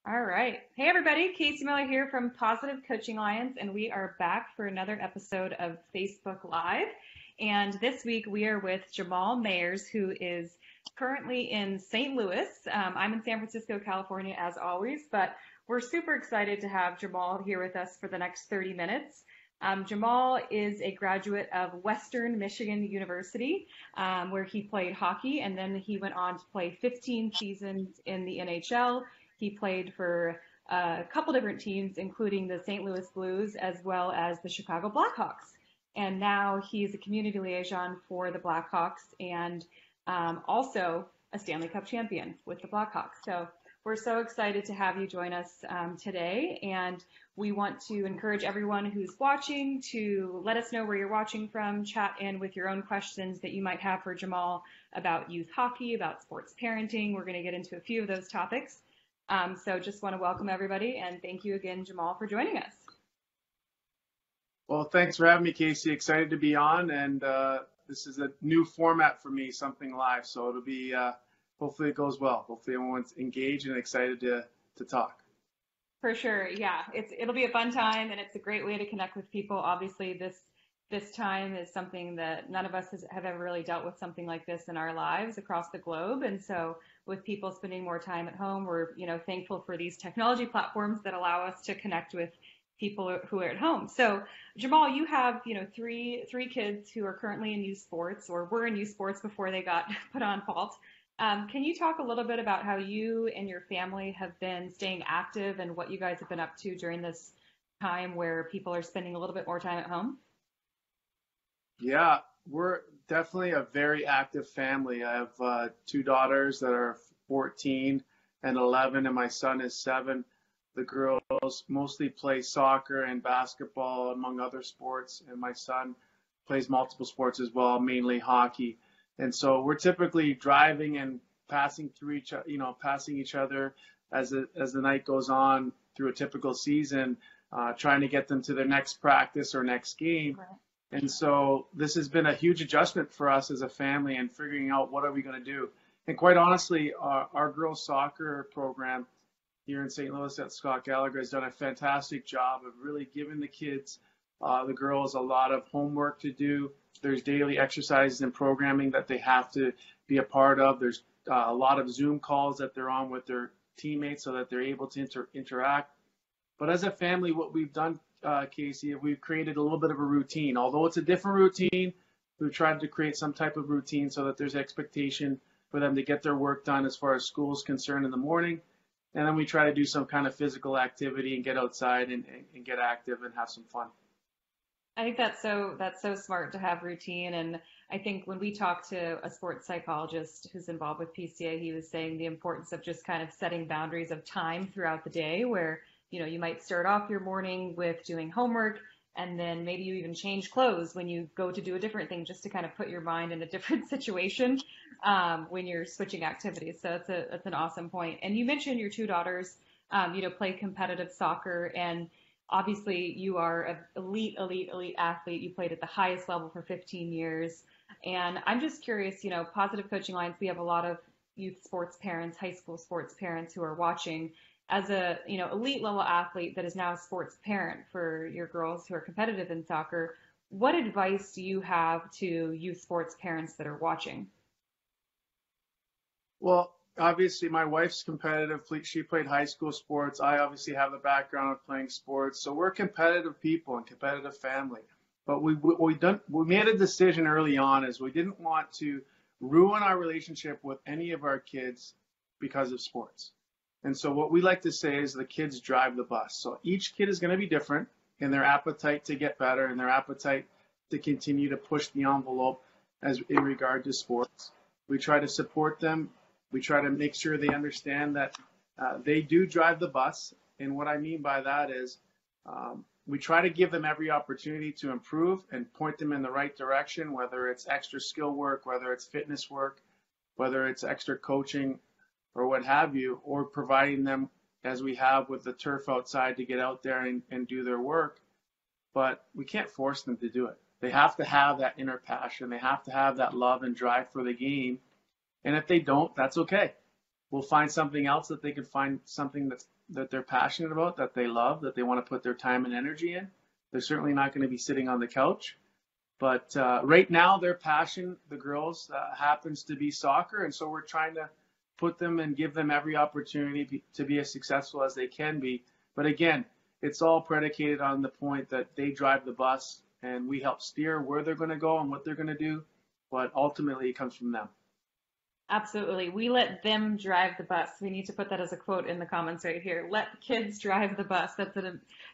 All right. Hey, everybody. Casey Miller here from Positive Coaching Alliance, and we are back for another episode of Facebook Live. And this week we are with Jamal Mayers, who is currently in St. Louis. I'm in San Francisco, California, as always, but we're super excited to have Jamal here with us for the next 30 minutes. Jamal is a graduate of Western Michigan University, where he played hockey, and then he went on to play 15 seasons in the NHL. He played for a couple different teams, including the St. Louis Blues as well as the Chicago Blackhawks. And now he's a community liaison for the Blackhawks and also a Stanley Cup champion with the Blackhawks. So we're so excited to have you join us today. And we want to encourage everyone who's watching to let us know where you're watching from, chat in with your own questions that you might have for Jamal about youth hockey, about sports parenting. We're going to get into a few of those topics. So just want to welcome everybody and thank you again, Jamal, for joining us. Well, thanks for having me, Casey. Excited to be on, and this is a new format for me, something live. So it'll be, hopefully it goes well. Hopefully everyone's engaged and excited to talk. For sure, yeah. It'll be a fun time and it's a great way to connect with people. Obviously, this time is something that none of us have ever really dealt with something like this in our lives across the globe. And so with people spending more time at home, we're, thankful for these technology platforms that allow us to connect with people who are at home. So Jamal, you have, three kids who are currently in youth sports or were in youth sports before they got put on fault. Can you talk a little bit about how you and your family have been staying active and what you guys have been up to during this time where people are spending a little bit more time at home? Yeah, we're definitely a very active family. I have two daughters that are 14 and 11, and my son is 7. The girls mostly play soccer and basketball, among other sports, and my son plays multiple sports as well, mainly hockey. And so we're typically driving and passing through passing each other as the night goes on through a typical season, trying to get them to their next practice or next game. Right. And so this has been a huge adjustment for us as a family and figuring out what are we going to do. And quite honestly, our girls soccer program here in St. Louis at Scott Gallagher has done a fantastic job of really giving the kids, the girls, a lot of homework to do. There's daily exercises and programming that they have to be a part of. There's a lot of Zoom calls that they're on with their teammates so that they're able to interact. But as a family, what we've done, Casey, we've created a little bit of a routine. Although it's a different routine, we've tried to create some type of routine so that there's expectation for them to get their work done as far as school is concerned in the morning. And then we try to do some kind of physical activity and get outside and get active and have some fun. I think that's so smart to have routine. And I think when we talked to a sports psychologist who's involved with PCA, he was saying the importance of just kind of setting boundaries of time throughout the day where, you might start off your morning with doing homework and then maybe you even change clothes when you go to do a different thing just to kind of put your mind in a different situation when you're switching activities. So that's an awesome point. And you mentioned your two daughters, play competitive soccer, and obviously you are an elite athlete. You played at the highest level for 15 years. And I'm just curious, Positive Coaching Alliance, we have a lot of youth sports parents, high school sports parents who are watching. As a, elite level athlete that is now a sports parent for your girls who are competitive in soccer, what advice do you have to youth sports parents that are watching? Well, obviously my wife's competitive. She played high school sports. I obviously have the background of playing sports. So we're competitive people and competitive family. But we made a decision early on is we didn't want to ruin our relationship with any of our kids because of sports. And so what we like to say is the kids drive the bus. So each kid is going to be different in their appetite to get better and their appetite to continue to push the envelope as in regard to sports. We try to support them. We try to make sure they understand that they do drive the bus. And what I mean by that is we try to give them every opportunity to improve and point them in the right direction, whether it's extra skill work, whether it's fitness work, whether it's extra coaching, or what have you, or providing them, as we have with the turf outside, to get out there and do their work. But we can't force them to do it. They have to have that inner passion. They have to have that love and drive for the game. And if they don't, that's okay. We'll find something else that they can find something that's that they're passionate about, that they love, that they want to put their time and energy in. They're certainly not going to be sitting on the couch. But right now, their passion, the girls, happens to be soccer. And so we're trying to put them and give them every opportunity to be as successful as they can be. But again, it's all predicated on the point that they drive the bus and we help steer where they're going to go and what they're going to do. But ultimately, it comes from them. Absolutely. We let them drive the bus. We need to put that as a quote in the comments right here. Let kids drive the bus. That's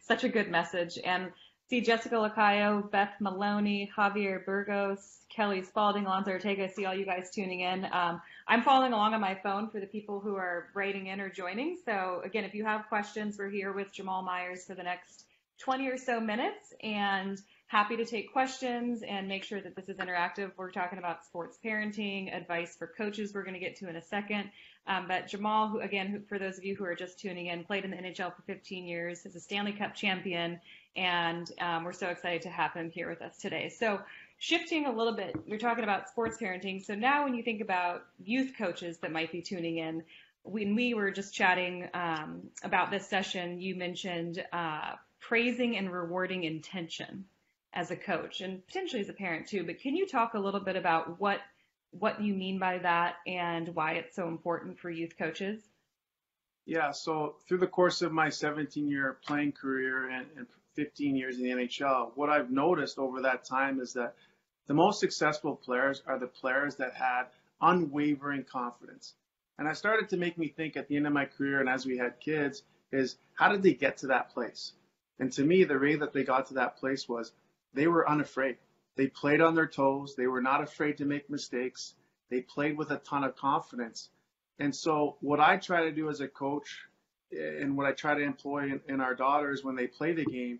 such a good message. And see Jessica Lacayo, Beth Maloney, Javier Burgos, Kelly Spalding, Alonzo Ortega. I see all you guys tuning in. I'm following along on my phone for the people who are writing in or joining. So again, if you have questions, we're here with Jamal Mayers for the next 20 or so minutes, and happy to take questions and make sure that this is interactive. We're talking about sports parenting, advice for coaches we're going to get to in a second. But Jamal, who again, for those of you who are just tuning in, played in the NHL for 15 years, is a Stanley Cup champion, and we're so excited to have him here with us today. So shifting a little bit, we're talking about sports parenting. So now when you think about youth coaches that might be tuning in, when we were just chatting about this session, you mentioned praising and rewarding intention as a coach and potentially as a parent too. But can you talk a little bit about what you mean by that and why it's so important for youth coaches? Yeah, so through the course of my 17-year playing career and 15 years in the NHL, what I've noticed over that time is that the most successful players are the players that had unwavering confidence. And I started to make me think at the end of my career and as we had kids is how did they get to that place? And to me, the way that they got to that place was they were unafraid. They played on their toes. They were not afraid to make mistakes. They played with a ton of confidence. And so what I try to do as a coach and what I try to employ in our daughters when they play the game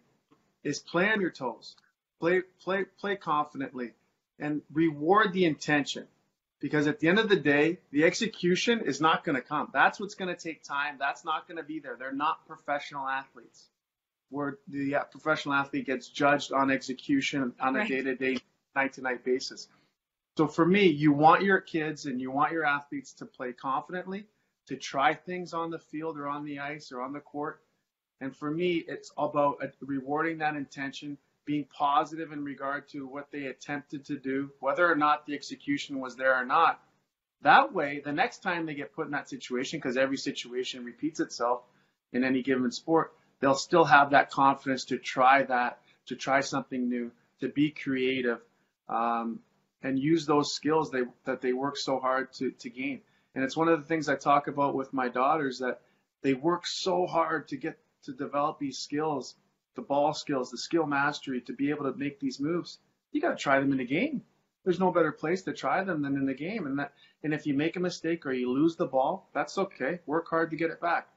is play on your toes, play confidently, and reward the intention. Because at the end of the day, the execution is not going to come. That's what's going to take time. That's not going to be there. They're not professional athletes, where the professional athlete gets judged on execution on a day-to-day, night-to-night basis. So for me, you want your kids and you want your athletes to play confidently, to try things on the field or on the ice or on the court. And for me, it's about rewarding that intention, being positive in regard to what they attempted to do, whether or not the execution was there or not. That way, the next time they get put in that situation, because every situation repeats itself in any given sport, they'll still have that confidence to try something new, to be creative, and use those skills that they work so hard to gain. And it's one of the things I talk about with my daughters, that they work so hard to develop these skills, the ball skills, the skill mastery, to be able to make these moves. You got to try them in the game. There's no better place to try them than in the game. And if you make a mistake or you lose the ball, that's okay. Work hard to get it back.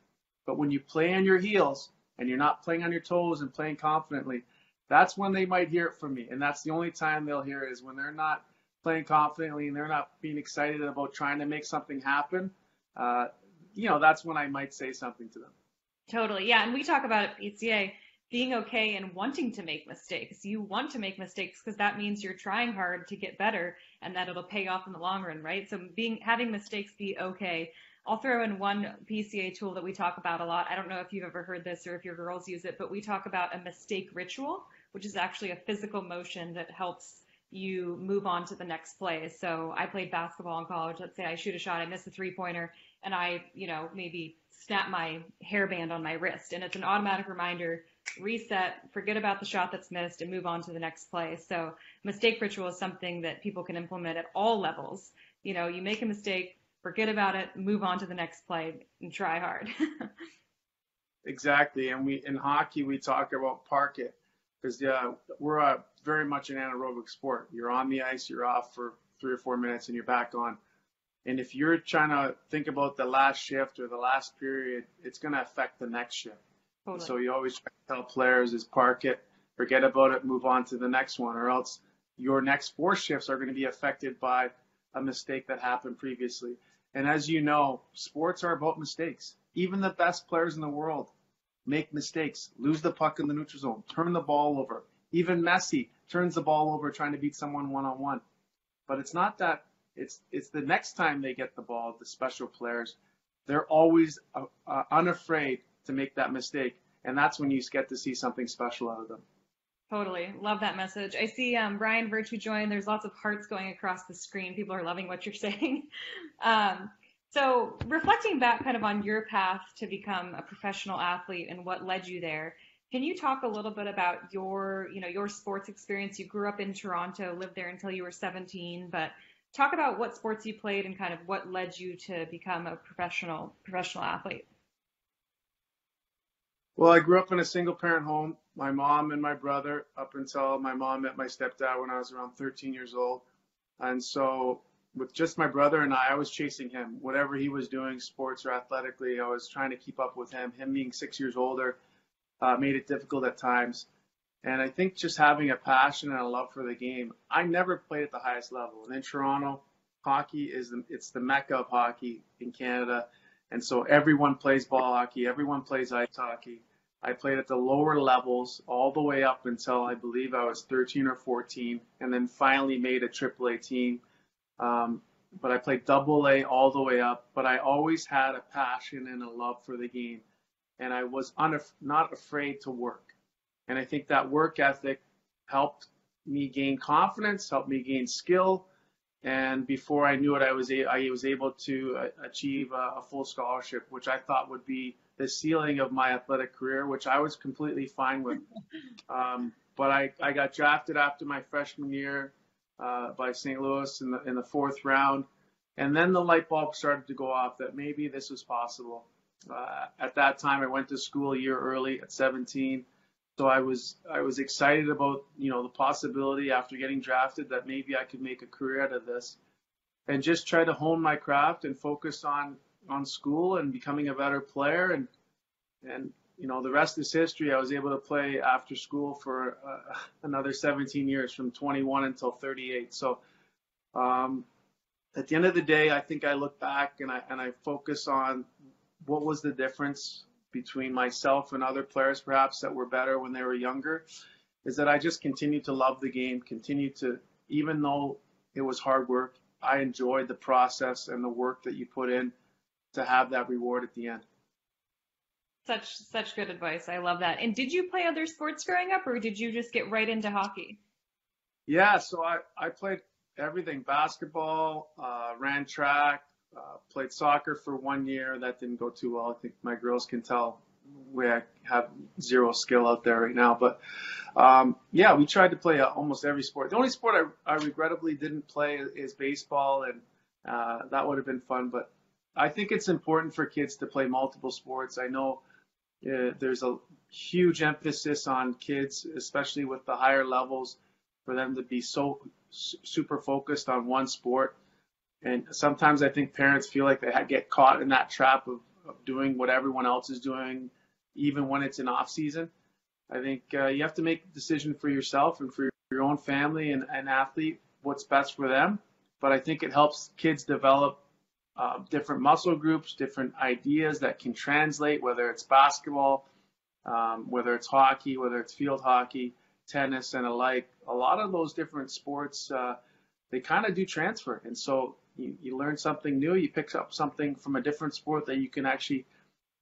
But when you play on your heels and you're not playing on your toes and playing confidently, that's when they might hear it from me. And that's the only time they'll hear it, is when they're not playing confidently and they're not being excited about trying to make something happen. That's when I might say something to them. Totally. Yeah. And we talk about at PCA being okay and wanting to make mistakes. You want to make mistakes because that means you're trying hard to get better and that it'll pay off in the long run, right? So having mistakes be okay. I'll throw in one PCA tool that we talk about a lot. I don't know if you've ever heard this or if your girls use it, but we talk about a mistake ritual, which is actually a physical motion that helps you move on to the next play. So I played basketball in college. Let's say I shoot a shot, I miss a 3-pointer, and I, maybe snap my hairband on my wrist. And it's an automatic reminder, reset, forget about the shot that's missed, and move on to the next play. So mistake ritual is something that people can implement at all levels. You make a mistake, forget about it, move on to the next play, and try hard. Exactly. And in hockey, we talk about park it, because we're very much an anaerobic sport. You're on the ice, you're off for 3 or 4 minutes, and you're back on. And if you're trying to think about the last shift or the last period, it's going to affect the next shift. Totally. So you always try to tell players is park it, forget about it, move on to the next one, or else your next 4 shifts are going to be affected by a mistake that happened previously. And as you know, sports are about mistakes. Even the best players in the world make mistakes, lose the puck in the neutral zone, turn the ball over. Even Messi turns the ball over trying to beat someone one-on-one. But it's not that. It's the next time they get the ball, the special players, they're always unafraid to make that mistake. And that's when you get to see something special out of them. Totally. Love that message. I see Brian Virtue joined. There's lots of hearts going across the screen. People are loving what you're saying. So reflecting back kind of on your path to become a professional athlete and what led you there, can you talk a little bit about your sports experience? You grew up in Toronto, lived there until you were 17, but talk about what sports you played and kind of what led you to become a professional athlete. Well, I grew up in a single parent home. My mom and my brother, up until my mom met my stepdad when I was around 13 years old. And so with just my brother and I was chasing him. Whatever he was doing, sports or athletically, I was trying to keep up with him. Him being 6 years older made it difficult at times. And I think just having a passion and a love for the game. I never played at the highest level. And in Toronto, hockey it's the mecca of hockey in Canada. And so everyone plays ball hockey. Everyone plays ice hockey. I played at the lower levels all the way up until I believe I was 13 or 14, and then finally made a AAA team. But I played AA all the way up. But I always had a passion and a love for the game, and I was not afraid to work. And I think that work ethic helped me gain confidence, helped me gain skill. And before I knew it, I was able to achieve a full scholarship, which I thought would be the ceiling of my athletic career, which I was completely fine with. But I got drafted after my freshman year by St. Louis in the fourth round. And then the light bulb started to go off that maybe this was possible. At that time, I went to school a year early at 17. So I was excited about, the possibility after getting drafted that maybe I could make a career out of this, and just try to hone my craft and focus on school and becoming a better player. And the rest is history. I was able to play after school for another 17 years, from 21 until 38. So at the end of the day, I think I look back and I focus on what was the difference between myself and other players perhaps that were better when they were younger, is that I just continued to love the game, even though it was hard work, I enjoyed the process and the work that you put in to have that reward at the end. Such good advice. I love that. And did you play other sports growing up, or did you just get right into hockey? Yeah, so I played everything: basketball, ran track, played soccer for 1 year. That didn't go too well. I think my girls can tell we have zero skill out there right now. But yeah, we tried to play almost every sport. The only sport I regrettably didn't play is baseball, and that would have been fun. But I think it's important for kids to play multiple sports. I know there's a huge emphasis on kids, especially with the higher levels, for them to be so super focused on one sport. And sometimes I think parents feel like they get caught in that trap of doing what everyone else is doing, even when it's in off season. I think you have to make a decision for yourself and for your own family and athlete, what's best for them. But I think it helps kids develop different muscle groups, different ideas that can translate, whether it's basketball, whether it's hockey, whether it's field hockey, tennis, and alike. A lot of those different sports, they kind of do transfer. And so you learn something new, you pick up something from a different sport that you can actually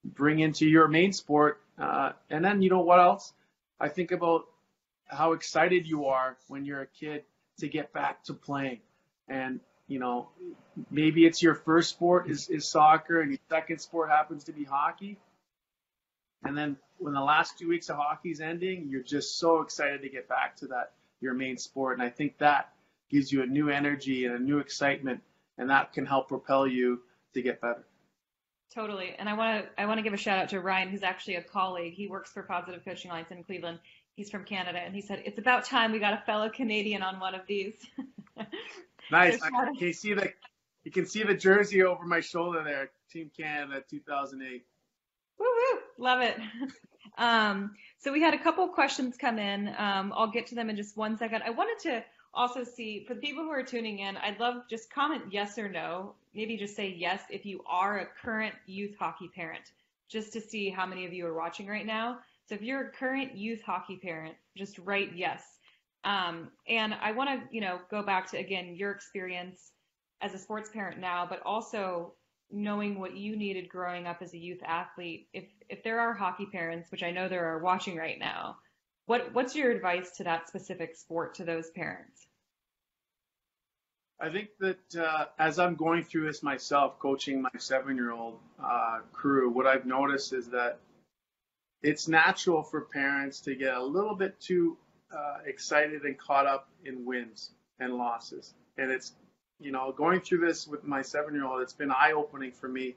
bring into your main sport. And then, what else? I think about how excited you are when you're a kid to get back to playing. And, maybe it's your first sport is soccer, and your second sport happens to be hockey. And then when the last 2 weeks of hockey is ending, you're just so excited to get back to your main sport. And I think that gives you a new energy and a new excitement, and that can help propel you to get better. Totally. And I want to give a shout out to Ryan, who's actually a colleague. He works for Positive Coaching Alliance in Cleveland. He's from Canada, and he said, it's about time we got a fellow Canadian on one of these. Nice. You can see the jersey over my shoulder there. Team Canada 2008. Woo-hoo. Love it. So we had a couple questions come in. I'll get to them in just 1 second. I wanted to also see, for the people who are tuning in, I'd love just comment yes or no. Maybe just say yes if you are a current youth hockey parent, just to see how many of you are watching right now. So if you're a current youth hockey parent, just write yes. And I want to, go back to, again, your experience as a sports parent now, but also knowing what you needed growing up as a youth athlete, if there are hockey parents, which I know there are watching right now, what's your advice to that specific sport to those parents? I think that as I'm going through this myself, coaching my 7-year-old crew, what I've noticed is that it's natural for parents to get a little bit too excited and caught up in wins and losses. And it's, going through this with my 7-year-old, it's been eye-opening for me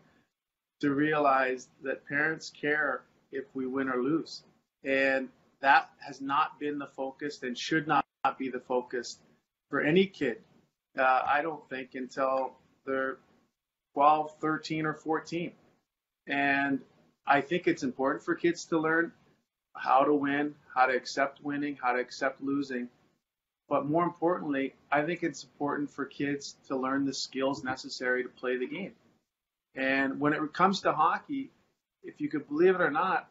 to realize that parents care if we win or lose. And that has not been the focus and should not be the focus for any kid. I don't think until they're 12, 13, or 14. And I think it's important for kids to learn how to win, how to accept winning, how to accept losing. But more importantly, I think it's important for kids to learn the skills necessary to play the game. And when it comes to hockey, if you could believe it or not,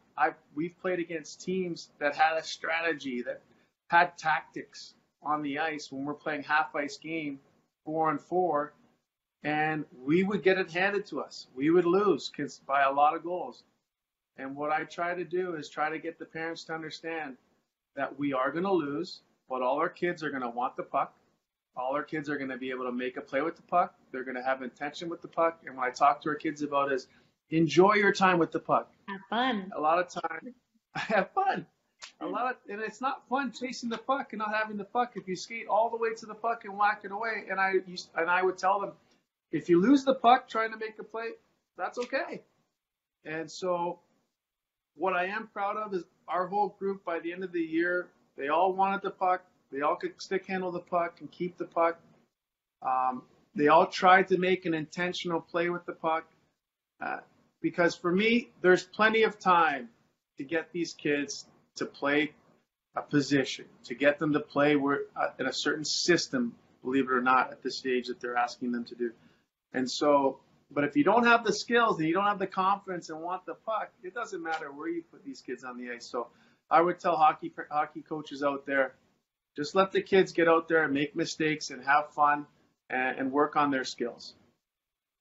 we've played against teams that had a strategy, that had tactics on the ice when we're playing half-ice game, 4-on-4, and we would get it handed to us. We would lose by a lot of goals. And what I try to do is try to get the parents to understand that we are going to lose, but all our kids are going to want the puck. All our kids are going to be able to make a play with the puck. They're going to have intention with the puck. And what I talk to our kids about is enjoy your time with the puck. Have fun. A lot of time, have fun. And it's not fun chasing the puck and not having the puck if you skate all the way to the puck and whack it away. And I would tell them, if you lose the puck trying to make a play, that's okay. And so what I am proud of is our whole group by the end of the year, they all wanted the puck. They all could stick handle the puck and keep the puck. They all tried to make an intentional play with the puck. Because for me, there's plenty of time to get these kids to play a position, to get them to play in a certain system, believe it or not, at this stage that they're asking them to do. And so, but if you don't have the skills and you don't have the confidence and want the puck, it doesn't matter where you put these kids on the ice. So I would tell hockey coaches out there, just let the kids get out there and make mistakes and have fun and work on their skills.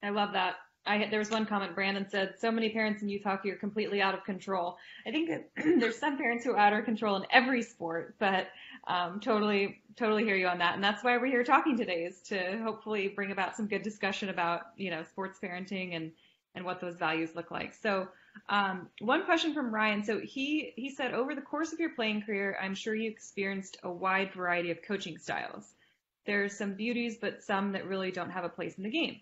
I love that. There was one comment, Brandon said, so many parents in youth hockey are completely out of control. I think that there's some parents who are out of control in every sport, but totally hear you on that. And that's why we're here talking today, is to hopefully bring about some good discussion about, sports parenting and what those values look like. So one question from Ryan. So he said, over the course of your playing career, I'm sure you experienced a wide variety of coaching styles. There's some beauties, but some that really don't have a place in the game.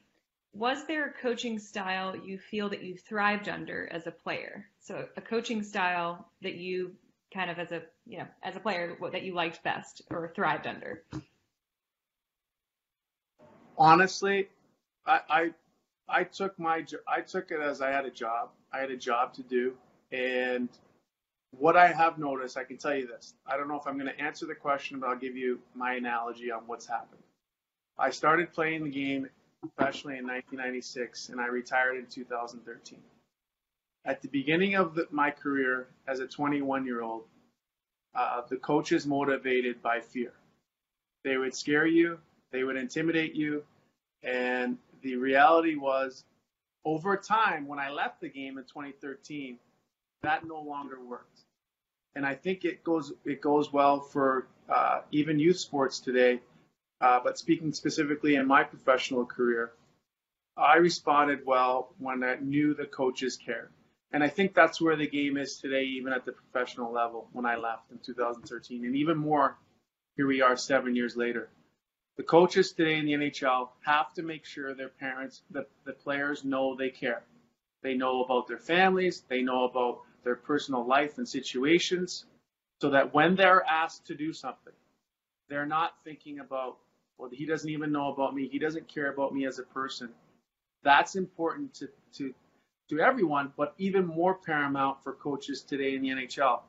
Was there a coaching style you feel that you thrived under as a player? So a coaching style that you kind of as a player, that you liked best or thrived under? Honestly, I took it as I had a job. I had a job to do. And what I have noticed, I can tell you this. I don't know if I'm going to answer the question, but I'll give you my analogy on what's happened. I started playing the game professionally in 1996, and I retired in 2013. At the beginning of my career as a 21-year-old, the coaches motivated by fear. They would scare you, they would intimidate you, and the reality was, over time, when I left the game in 2013, that no longer worked. And I think it goes well for even youth sports today. But speaking specifically in my professional career, I responded well when I knew the coaches cared. And I think that's where the game is today, even at the professional level, when I left in 2013. And even more, here we are 7 years later. The coaches today in the NHL have to make sure their parents, the players know they care. They know about their families. They know about their personal life and situations, so that when they're asked to do something, they're not thinking about, well, he doesn't even know about me. He doesn't care about me as a person. That's important to everyone, but even more paramount for coaches today in the NHL.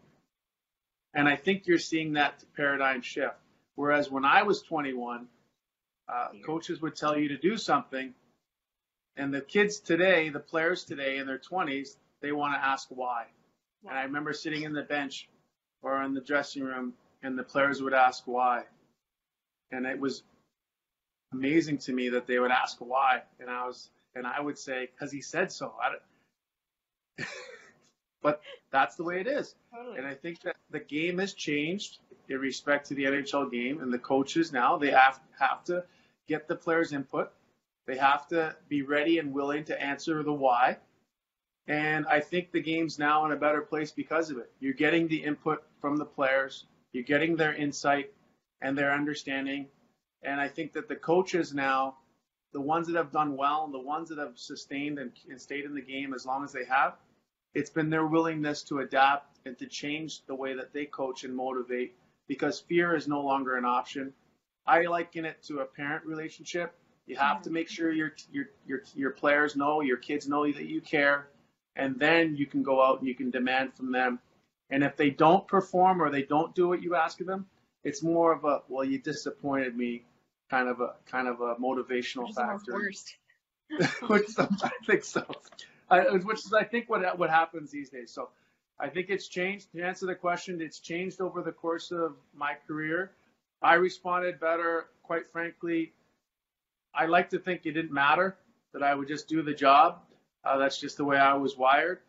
And I think you're seeing that paradigm shift. Whereas when I was 21, coaches would tell you to do something, and the kids today, the players today in their 20s, they want to ask why. And I remember sitting in the bench or in the dressing room, and the players would ask why. And it was amazing to me that they would ask why. And And I would say, because he said so. But that's the way it is. Totally. And I think that the game has changed in respect to the NHL game, and the coaches now, they have to get the players' input. They have to be ready and willing to answer the why. And I think the game's now in a better place because of it. You're getting the input from the players. You're getting their insight and their understanding. And I think that the coaches now, the ones that have done well and the ones that have sustained and stayed in the game as long as they have, it's been their willingness to adapt and to change the way that they coach and motivate, because fear is no longer an option. I liken it to a parent relationship. You have to make sure your players know, your kids know that you care, and then you can go out and you can demand from them. And if they don't perform or they don't do what you ask of them, it's more of a, well, you disappointed me, kind of a motivational factor. Worst. Which I think so. Which is, I think, what happens these days. So I think it's changed. To answer the question, it's changed over the course of my career. I responded better, quite frankly. I like to think it didn't matter, that I would just do the job. That's just the way I was wired.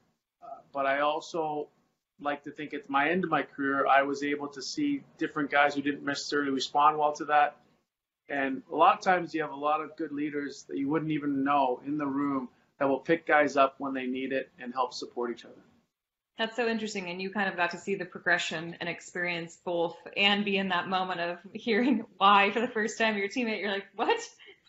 But I also like to think at my end of my career, I was able to see different guys who didn't necessarily respond well to that. And a lot of times you have a lot of good leaders that you wouldn't even know in the room that will pick guys up when they need it and help support each other. That's so interesting. And you kind of got to see the progression and experience both and be in that moment of hearing why for the first time your teammate. You're like, what?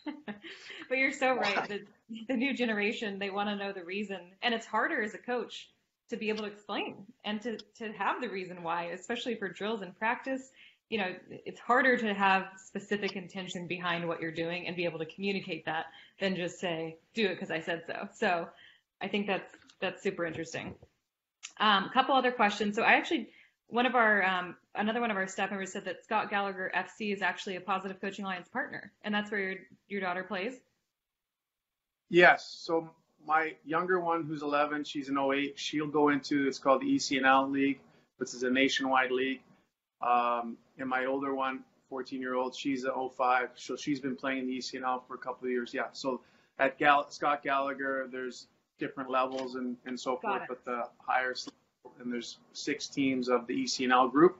But you're so right. The new generation, they want to know the reason. And it's harder as a coach to be able to explain and to have the reason why, especially for drills and practice. You know, it's harder to have specific intention behind what you're doing and be able to communicate that than just say, do it because I said so. So I think that's super interesting. A couple other questions. So I actually, another one of our staff members said that Scott Gallagher FC is actually a Positive Coaching Alliance partner, and that's where your daughter plays. Yes. So my younger one, who's 11, she's an 08. She'll go into, it's called the ECNL League, which is a nationwide league. And my older one, 14-year-old, she's a 05. So she's been playing in the ECNL for a couple of years. Yeah. So at Scott Gallagher, there's different levels and so forth, but the higher, and there's 6 teams of the ECNL group,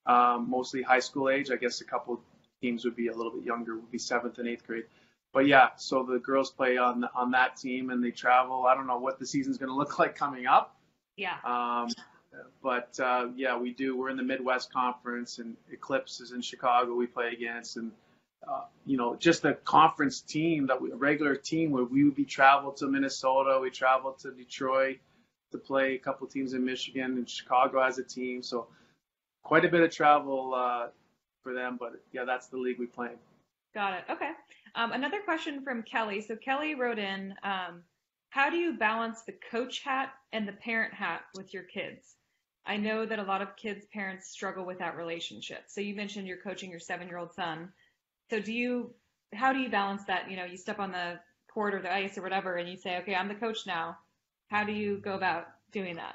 mostly high school age. I guess a couple teams would be a little bit younger, would be 7th and 8th grade. But yeah, so the girls play on that team and they travel. I don't know what the season's going to look like coming up. Yeah. But yeah, we do. We're in the Midwest Conference, and Eclipse is in Chicago we play against. And, you know, just the conference team, a regular team where we would be traveled to Minnesota. We traveled to Detroit to play a couple teams in Michigan, and Chicago has a team. So quite a bit of travel for them. But, yeah, that's the league we play in. Got it. Okay. Another question from Kelly. So Kelly wrote in, how do you balance the coach hat and the parent hat with your kids? I know that a lot of kids' parents struggle with that relationship. So you mentioned you're coaching your 7-year-old son. So how do you balance that? You know, you step on the court or the ice or whatever, and you say, okay, I'm the coach now. How do you go about doing that?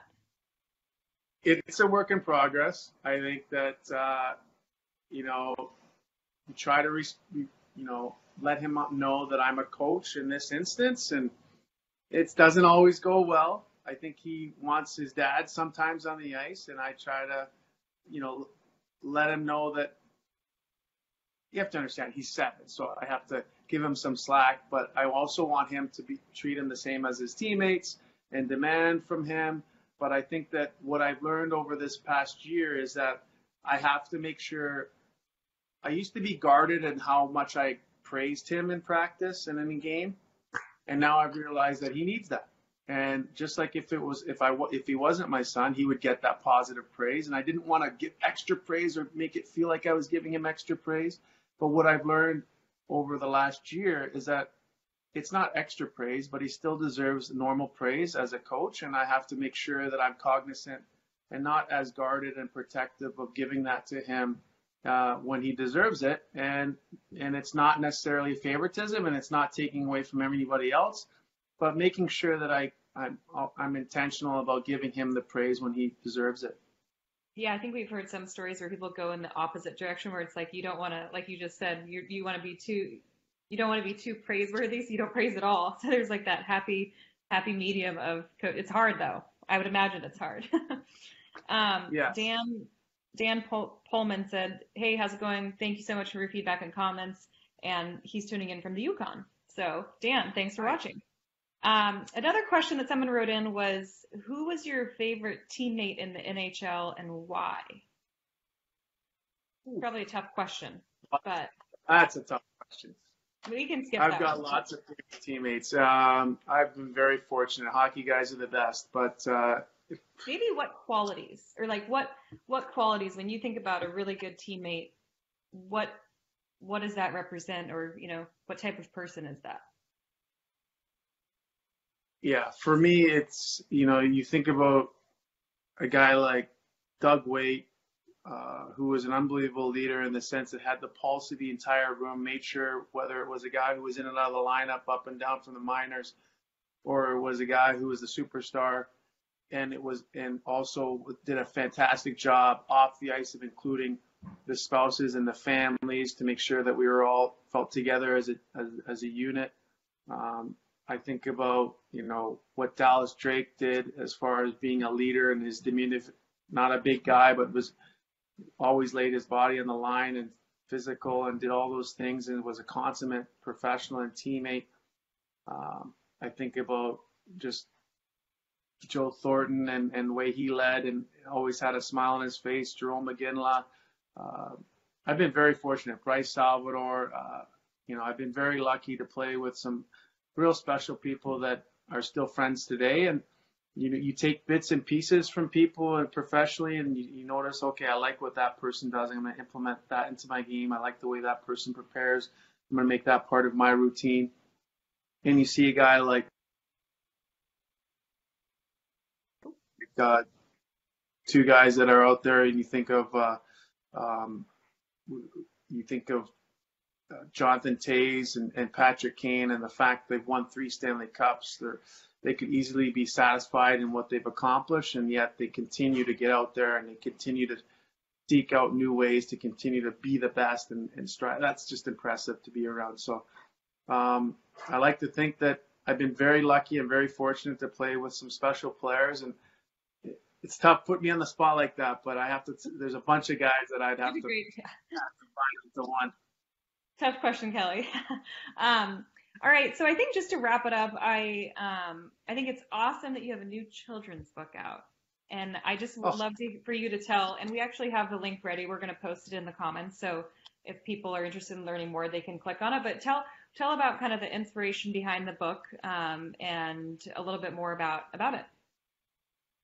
It's a work in progress. I think that, you know, you try to, let him know that I'm a coach in this instance, and it doesn't always go well. I think he wants his dad sometimes on the ice, and I try to, let him know that you have to understand he's 7, so I have to give him some slack, but I also want him to treat him the same as his teammates and demand from him. But I think that what I've learned over this past year is that I have to make sure. I used to be guarded in how much I praised him in practice and in a game, and now I've realized that he needs that. And just like if he wasn't my son, he would get that positive praise, and I didn't want to give extra praise or make it feel like I was giving him extra praise. But what I've learned over the last year is that it's not extra praise, but he still deserves normal praise as a coach, and I have to make sure that I'm cognizant and not as guarded and protective of giving that to him when he deserves it. And it's not necessarily favoritism, and it's not taking away from anybody else, but making sure that I'm intentional about giving him the praise when he deserves it. Yeah, I think we've heard some stories where people go in the opposite direction, where it's like you don't want to, like you just said, you want to be too you don't want to be too praiseworthy, so you don't praise at all. So there's like that happy medium of it's hard though. I would imagine it's hard. Yes. Dan Pullman said, "Hey, how's it going? Thank you so much for your feedback and comments." And he's tuning in from the Yukon. So Dan, thanks for watching. Another question that someone wrote in was, who was your favorite teammate in the NHL and why? Probably a tough question, but That's a tough question. we can skip I've that got one. lots of favorite teammates. I've been very fortunate. Hockey guys are the best, but Maybe what qualities, or like what qualities, when you think about a really good teammate, what does that represent, or what type of person is that? yeah, for me, it's, you think about a guy like Doug Waite, who was an unbelievable leader in the sense that had the pulse of the entire room, made sure whether it was a guy who was in and out of the lineup up and down from the minors, or it was a guy who was the superstar, and also did a fantastic job off the ice of including the spouses and the families to make sure that we were all felt together as a unit. I think about, what Dallas Drake did as far as being a leader and his demeanor, not a big guy, but was always laid his body on the line and physical and did all those things and was a consummate professional and teammate. I think about just Joe Thornton and the way he led and always had a smile on his face. Jerome McGinley. I've been very fortunate. Bryce Salvador. I've been very lucky to play with some real special people that are still friends today. And you take bits and pieces from people and professionally, and you notice, okay, I like what that person does. I'm going to implement that into my game. I like the way that person prepares. I'm going to make that part of my routine. And you see a guy like two guys that are out there, and you think of Jonathan Toews and Patrick Kane, and the fact they've won 3 Stanley Cups. They could easily be satisfied in what they've accomplished, and yet they continue to get out there and they continue to seek out new ways to continue to be the best and strive. That's just impressive to be around. So I like to think that I've been very lucky and very fortunate to play with some special players, and it's tough putting me on the spot like that, but I have to. There's a bunch of guys that I'd have to find into one. Tough question, Kelly. All right, so I think just to wrap it up, I think it's awesome that you have a new children's book out, and I just would love for you to tell. And we actually have the link ready. We're going to post it in the comments, so if people are interested in learning more, they can click on it. But tell about kind of the inspiration behind the book, and a little bit more about it.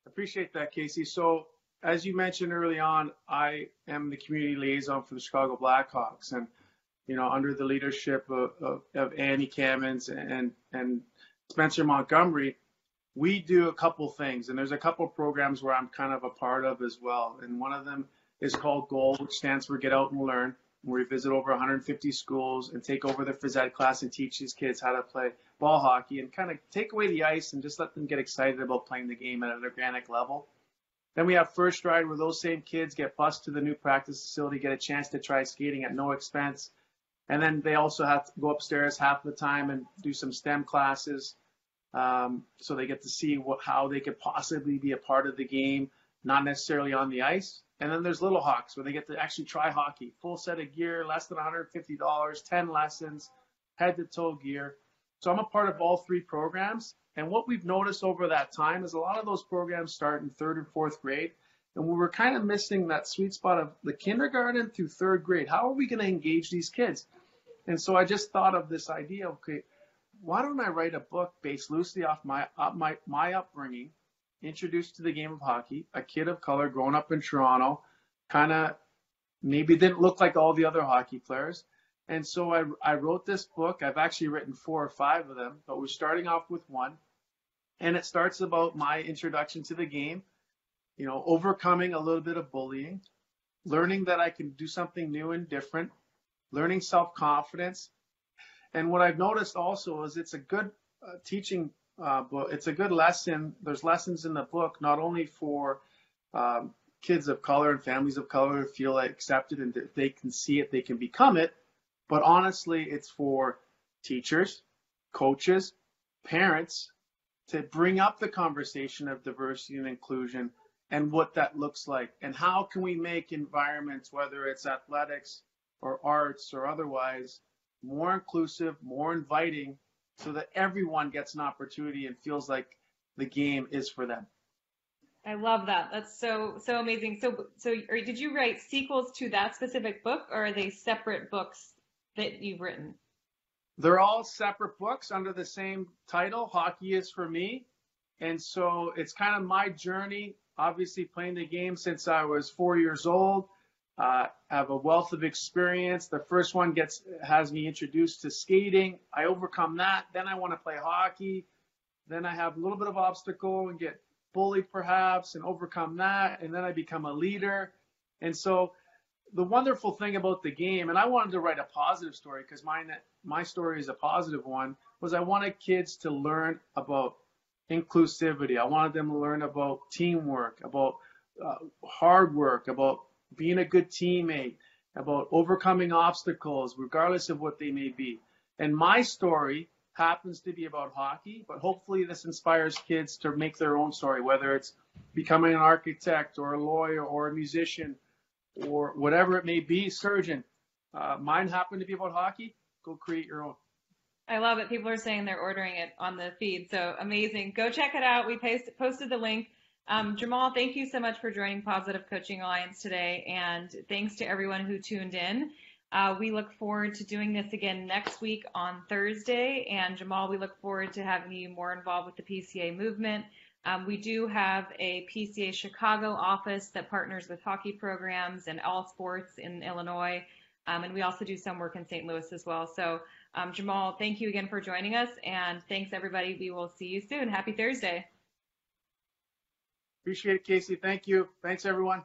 Appreciate that, Casey. So as you mentioned early on, I am the community liaison for the Chicago Blackhawks, and under the leadership of Annie Kamens and Spencer Montgomery, we do a couple things, and there's a couple programs where I'm kind of a part of as well. And one of them is called GOAL, which stands for Get Out and Learn, where we visit over 150 schools and take over the phys ed class and teach these kids how to play ball hockey and kind of take away the ice and just let them get excited about playing the game at an organic level. Then we have First Ride, where those same kids get bused to the new practice facility, get a chance to try skating at no expense. And then they also have to go upstairs half the time and do some STEM classes. So they get to see how they could possibly be a part of the game, not necessarily on the ice. And then there's Little Hawks, where they get to actually try hockey, full set of gear, less than $150, 10 lessons, head to toe gear. So I'm a part of all 3 programs. And what we've noticed over that time is a lot of those programs start in 3rd and 4th grade. And we were kind of missing that sweet spot of the kindergarten through 3rd grade. How are we going to engage these kids? And so I just thought of this idea, okay, why don't I write a book based loosely off my upbringing, introduced to the game of hockey, a kid of color growing up in Toronto, kind of maybe didn't look like all the other hockey players. And so I wrote this book. I've actually written 4 or 5 of them, but we're starting off with one. And it starts about my introduction to the game, overcoming a little bit of bullying, learning that I can do something new and different, learning self-confidence. And what I've noticed also is it's a good teaching book. It's a good lesson. There's lessons in the book, not only for kids of color and families of color who feel accepted and that they can see it, they can become it, but honestly, it's for teachers, coaches, parents to bring up the conversation of diversity and inclusion and what that looks like, and how can we make environments, whether it's athletics or arts or otherwise, more inclusive, more inviting, so that everyone gets an opportunity and feels like the game is for them. I love that. That's so amazing. Did you write sequels to that specific book, or are they separate books that you've written? They're all separate books under the same title, Hockey is for Me. And so it's kind of my journey, obviously playing the game since I was 4 years old. I have a wealth of experience. The first one has me introduced to skating. I overcome that. Then I want to play hockey. Then I have a little bit of obstacle and get bullied perhaps and overcome that. And then I become a leader. And so the wonderful thing about the game, and I wanted to write a positive story because my story is a positive one, was I wanted kids to learn about inclusivity. I wanted them to learn about teamwork, about hard work, about being a good teammate, about overcoming obstacles, regardless of what they may be. And my story happens to be about hockey, but hopefully this inspires kids to make their own story, whether it's becoming an architect or a lawyer or a musician or whatever it may be, surgeon. Mine happened to be about hockey. Go create your own. I love it. People are saying they're ordering it on the feed. So amazing. Go check it out. We posted the link. Jamal, thank you so much for joining Positive Coaching Alliance today. And thanks to everyone who tuned in. We look forward to doing this again next week on Thursday. And Jamal, we look forward to having you more involved with the PCA movement. We do have a PCA Chicago office that partners with hockey programs and all sports in Illinois. And we also do some work in St. Louis as well. So Jamal, thank you again for joining us. And thanks, everybody. We will see you soon. Happy Thursday. Appreciate it, Casey. Thank you. Thanks, everyone.